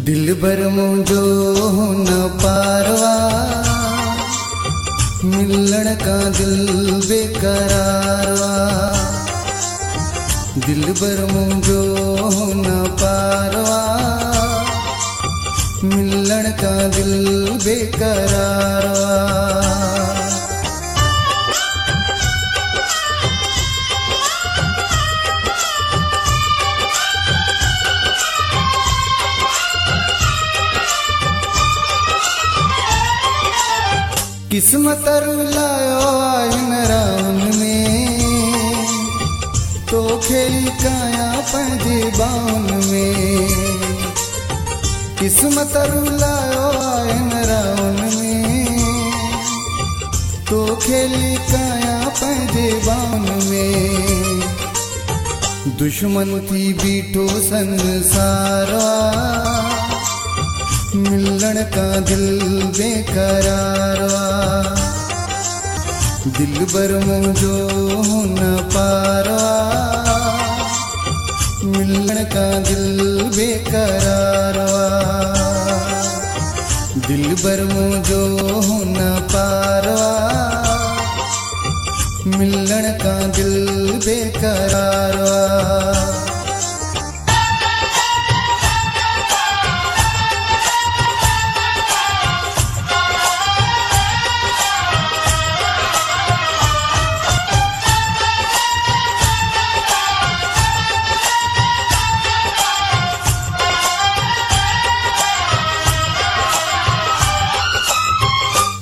दिल भर मुझो न पारवा, मिलण का दिल बेकरारवा। दिल भर मुझो न पारवा, मिलण का दिल बेकरारवा। किस्मत रुलायो आइन राउन में, तो खेली काया पंजे बाउन में। किस्मत रुलायो आइन राउन में, तो खेली काया पंजे बाउन में। दुश्मन थी बीठो संसारवा, मिलण का दिल बेकरारवा। दिल भर मुझो न पारवा, मिलण का दिल बेकरारवा। दिल भर मुझो न पारवा, मिलण का दिल बेकरारवा।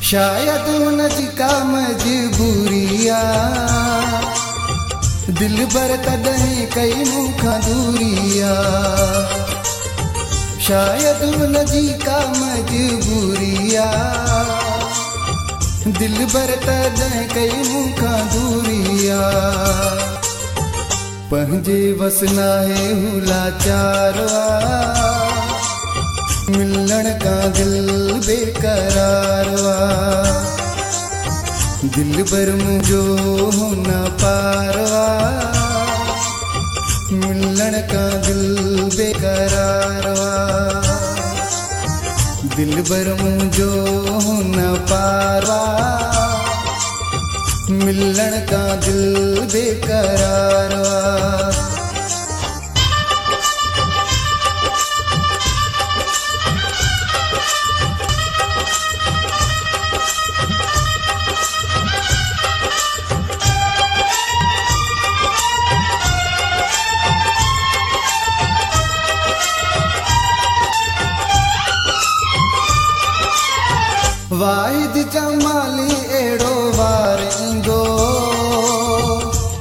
शायद नजिका मजबूरिया, दिल भर कदहीं कई मुखा दूरिया। शायद नजिका मजबूरिया, दिल भर कदहीं कई मुखा दूरिया। पंहिंजे वसना है हुला चारवा, मिलण का दिल बेकरारवा। दिल भर मुझो न पारवा, मिलण का दिल बेकरारवा। दिल भर मुझो न पारवा, मिलण का दिल बेकरारवा। वाहिद जमाली एड़ो वार इंदो,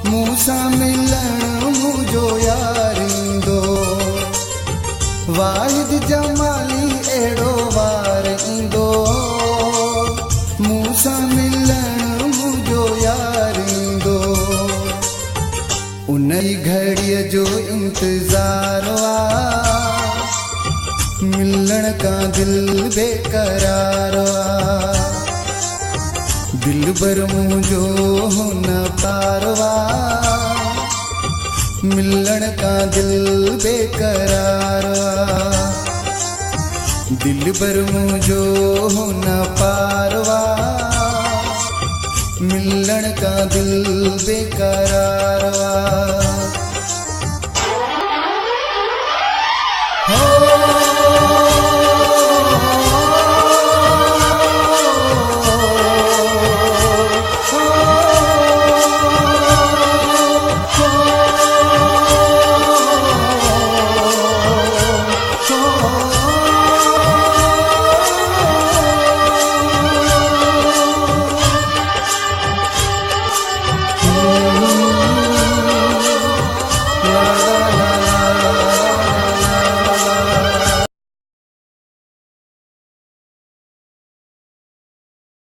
मूसा मिलण मुझो यार इंदो। वाहिद जमाली एड़ो वार इंदो, मूसा मिलण मुझो यार इंदो। उनई घड़ीअ जो इंतज़ारवा, मिलण का दिल बेकरारवा। दिल भर मुझो न पारवा, मिलण का दिल बेकरारवा। दिल भर मुझो न पारवा, मिलण का दिल बेकरारवा। हो